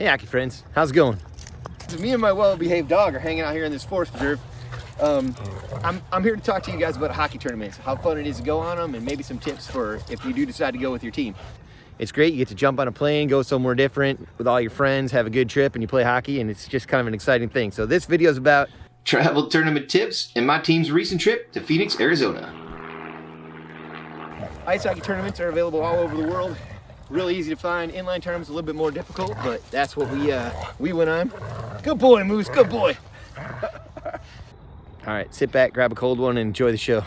Hey hockey friends, how's it going? Me and my well-behaved dog are hanging out here in this forest preserve. I'm here to talk to you guys about hockey tournaments, how fun it is to go on them, and maybe some tips for if you do decide to go with your team. It's great, you get to jump on a plane, go somewhere different with all your friends, have a good trip, and you play hockey, and it's just kind of an exciting thing. So this video is about travel tournament tips and my team's recent trip to Phoenix, Arizona. Ice hockey tournaments are available all over the world. Really easy to find. Inline tournaments a little bit more difficult, but that's what we went on. Good boy, Moose, good boy. All right, sit back, grab a cold one, and enjoy the show.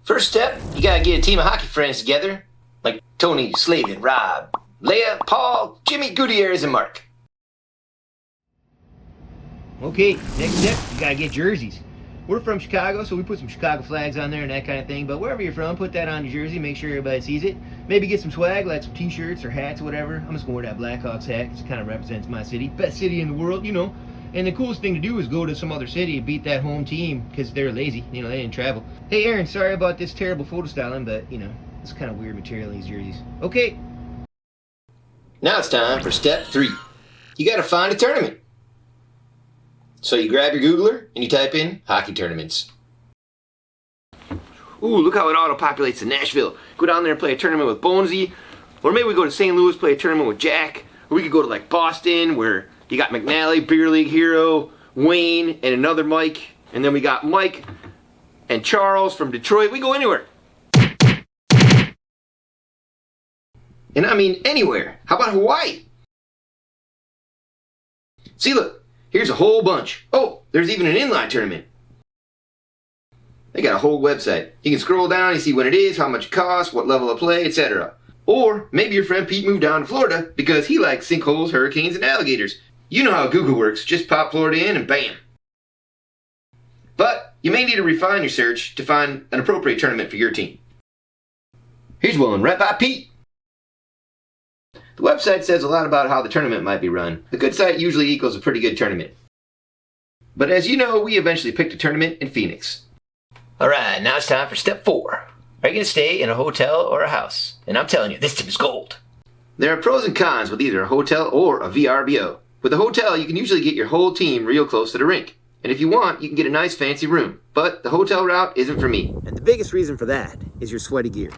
First step, you gotta get a team of hockey friends together, like Tony, Slavin, Rob, Leah, Paul, Jimmy, Gutierrez, and Mark. Okay, next step, you gotta get jerseys. We're from Chicago, so we put some Chicago flags on there and that kind of thing, but wherever you're from, put that on your jersey, make sure everybody sees it. Maybe get some swag, like some t-shirts or hats or whatever. I'm just gonna wear that Blackhawks hat, because it kind of represents my city. Best city in the world, you know. And the coolest thing to do is go to some other city and beat that home team, because they're lazy, you know, they didn't travel. Hey Aaron, sorry about this terrible photo styling, but, you know, it's kind of weird material in these jerseys. Okay. Now it's time for step 3. You gotta find a tournament. So you grab your Googler and you type in hockey tournaments. Ooh, look how it auto-populates to Nashville. Go down there and play a tournament with Bonesy. Or maybe we go to St. Louis, play a tournament with Jack. Or we could go to like Boston, where you got McNally, Beer League Hero, Wayne, and another Mike. And then we got Mike and Charles from Detroit. We go anywhere. And I mean anywhere. How about Hawaii? See, look. Here's a whole bunch. Oh, there's even an inline tournament. They got a whole website. You can scroll down and see when it is, how much it costs, what level of play, etc. Or maybe your friend Pete moved down to Florida because he likes sinkholes, hurricanes, and alligators. You know how Google works. Just pop Florida in and bam. But you may need to refine your search to find an appropriate tournament for your team. Here's one right by Pete. The website says a lot about how the tournament might be run. A good site usually equals a pretty good tournament. But as you know, we eventually picked a tournament in Phoenix. Alright, now it's time for step 4. Are you going to stay in a hotel or a house? And I'm telling you, this tip is gold. There are pros and cons with either a hotel or a VRBO. With a hotel, you can usually get your whole team real close to the rink. And if you want, you can get a nice fancy room. But the hotel route isn't for me. And the biggest reason for that is your sweaty gear.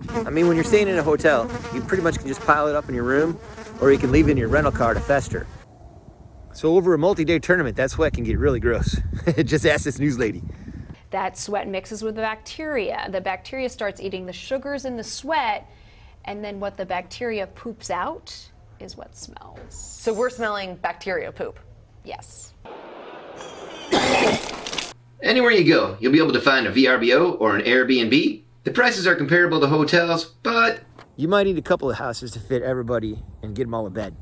I mean, when you're staying in a hotel, you pretty much can just pile it up in your room, or you can leave it in your rental car to fester. So over a multi-day tournament, that sweat can get really gross. Just ask this news lady. That sweat mixes with the bacteria. The bacteria starts eating the sugars in the sweat, and then what the bacteria poops out is what smells. So we're smelling bacteria poop. Yes. Anywhere you go, you'll be able to find a VRBO or an Airbnb. The prices are comparable to hotels, but you might need a couple of houses to fit everybody and get them all a bed.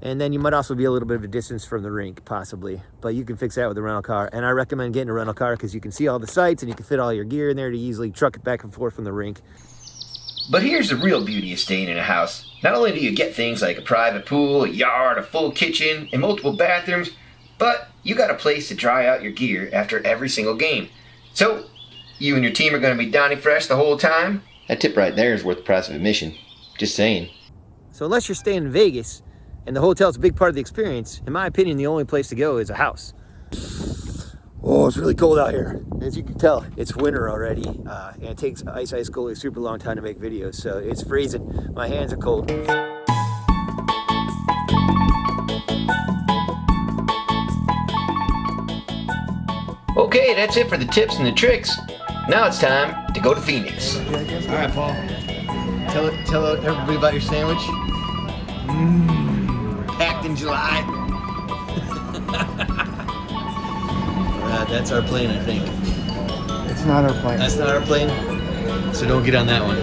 And then you might also be a little bit of a distance from the rink, possibly. But you can fix that with a rental car. And I recommend getting a rental car because you can see all the sites and you can fit all your gear in there to easily truck it back and forth from the rink. But here's the real beauty of staying in a house. Not only do you get things like a private pool, a yard, a full kitchen, and multiple bathrooms, but you got a place to dry out your gear after every single game. So you and your team are going to be Donnie Fresh the whole time? That tip right there is worth the price of admission. Just saying. So unless you're staying in Vegas, and the hotel's a big part of the experience, in my opinion, the only place to go is a house. Oh, it's really cold out here. As you can tell, it's winter already, and it takes Ice Goalie a super long time to make videos, so it's freezing. My hands are cold. Okay, that's it for the tips and the tricks. Now it's time to go to Phoenix. All right, Paul. Tell everybody about your sandwich. Packed in July. That's our plane, I think. It's not our plane. That's not our plane? So don't get on that one.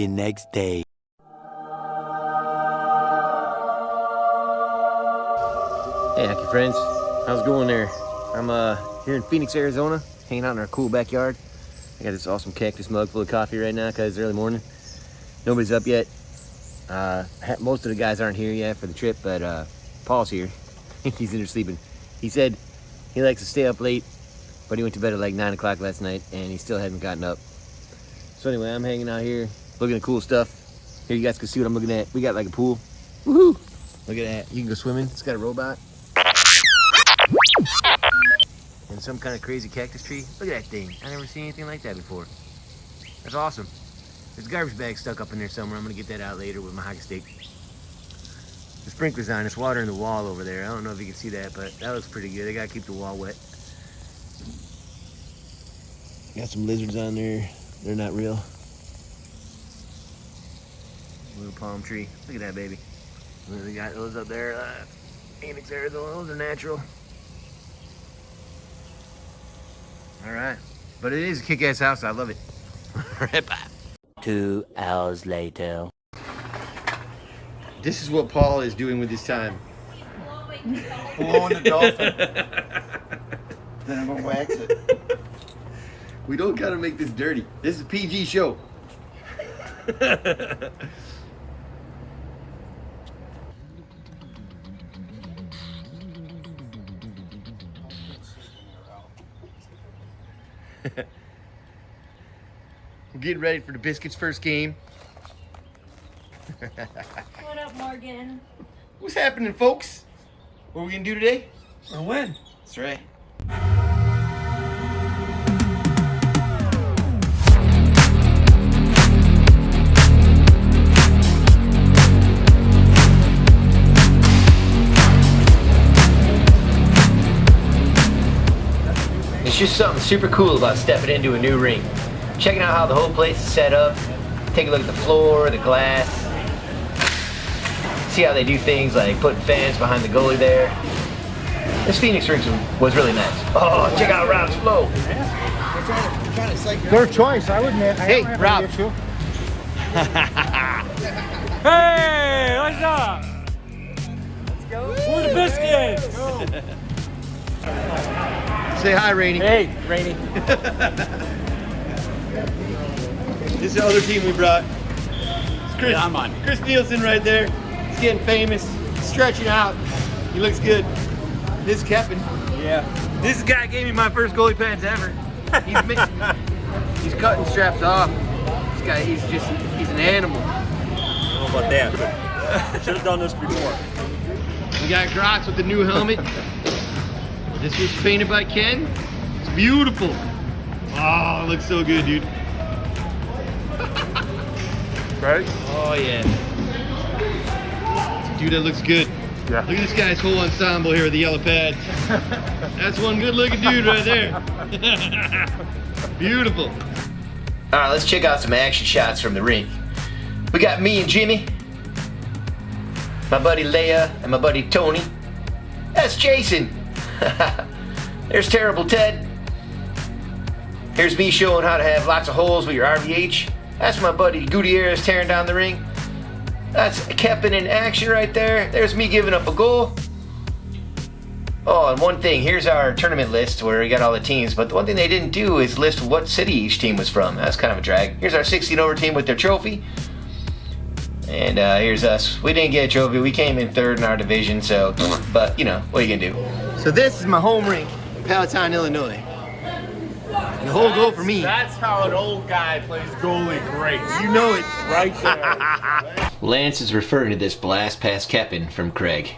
The next day. Hey, hockey friends. How's it going there? I'm here in Phoenix, Arizona, hanging out in our cool backyard. I got this awesome cactus mug full of coffee right now because it's early morning. Nobody's up yet. Most of the guys aren't here yet for the trip, but Paul's here. He's in there sleeping. He said he likes to stay up late, but he went to bed at like 9 o'clock last night and he still hasn't gotten up. So anyway, I'm hanging out here looking at cool stuff. Here, you guys can see what I'm looking at. We got like a pool. Woohoo! Look at that. You can go swimming. It's got a robot. And some kind of crazy cactus tree. Look at that thing. I never seen anything like that before. That's awesome. There's a garbage bag stuck up in there somewhere. I'm gonna get that out later with my hockey stick. The sprinkler's on. It's water in the wall over there. I don't know if you can see that, but that looks pretty good. I gotta keep the wall wet. Got some lizards on there. They're not real. Little palm tree. Look at that baby. We got those up there. Phoenix, Arizona. Those are natural. All right, but it is a kick-ass house. I love it. Right, bye. 2 hours later. This is what Paul is doing with his time. Blowing the dolphin. Then I'm gonna wax it. We don't gotta make this dirty. This is a PG show. We're getting ready for the Biscuits' first game. What up, Morgan? What's happening, folks? What are we gonna do today? Or when? That's right. It's just something super cool about stepping into a new rink. Checking out how the whole place is set up. Take a look at the floor, the glass. See how they do things like putting fans behind the goalie there. This Phoenix rink was really nice. Oh, check out Rob's flow. Their choice, I would admit. Hey, Rob. Hey, what's up? Let's go. We're the Biscuits. Say hi, Rainey. Hey, Rainey. This is the other team we brought. It's Chris. Yeah, I'm on. Chris Nielsen right there. He's getting famous. He's stretching out. He looks good. This is Kevin. Yeah. This guy gave me my first goalie pads ever. He's cutting straps off. This guy, he's an animal. I don't know about that, but should have done this before. We got Grotz with the new helmet. This was painted by Ken. It's beautiful. Oh, it looks so good, dude. Right? Oh, yeah. Dude, that looks good. Yeah. Look at this guy's whole ensemble here with the yellow pads. That's one good looking dude right there. Beautiful. All right, let's check out some action shots from the rink. We got me and Jimmy, my buddy Leia, and my buddy Tony. That's Jason. There's Terrible Ted. Here's me showing how to have lots of holes with your RVH. That's my buddy Gutierrez tearing down the ring. That's Kevin in action right there. There's me giving up a goal. Oh, and one thing, here's our tournament list where we got all the teams, but the one thing they didn't do is list what city each team was from. That's kind of a drag. Here's our 16-over team with their trophy. And here's us. We didn't get a trophy. We came in third in our division, so, but, you know, what are you gonna do? So this is my home rink in Palatine, Illinois. And the whole goal for me. That's how an old guy plays goalie great. You know it. Right there. Lance is referring to this blast past Kevin from Craig.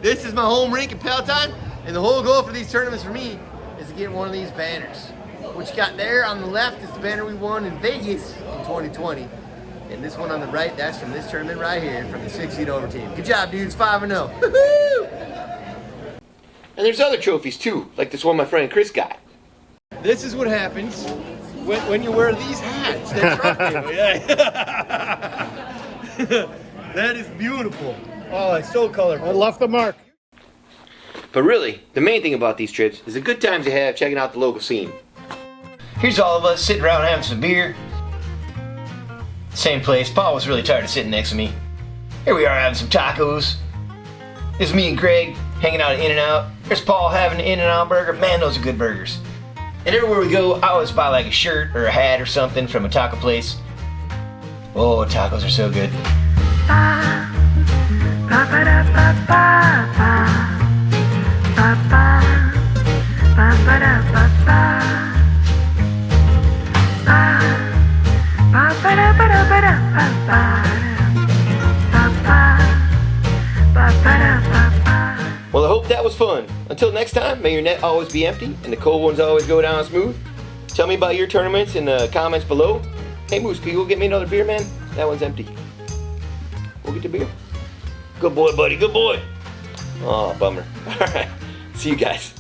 This is my home rink in Palatine, and the whole goal for these tournaments for me is to get one of these banners. What you got there on the left is the banner we won in Vegas in 2020. And this one on the right, that's from this tournament right here, from the 16-over team. Good job, dudes, 5-0. And there's other trophies too, like this one my friend Chris got. This is what happens when you wear these hats. That truck deal, yeah. That is beautiful. Oh, it's so colorful. I left the mark. But really, the main thing about these trips is the good times you have checking out the local scene. Here's all of us sitting around having some beer. Same place. Paul was really tired of sitting next to me. Here we are having some tacos. This is me and Greg hanging out at In-N-Out. There's Paul having an In-N-Out burger. Man, those are good burgers. And everywhere we go, I always buy like a shirt or a hat or something from a taco place. Oh, tacos are so good. Well, I hope that was fun. Until next time, may your net always be empty and the cold ones always go down smooth. Tell me about your tournaments in the comments below. Hey Moose, can you go get me another beer, man? That one's empty. Go get the beer. Good boy, buddy, good boy. Oh, bummer. All right, see you guys.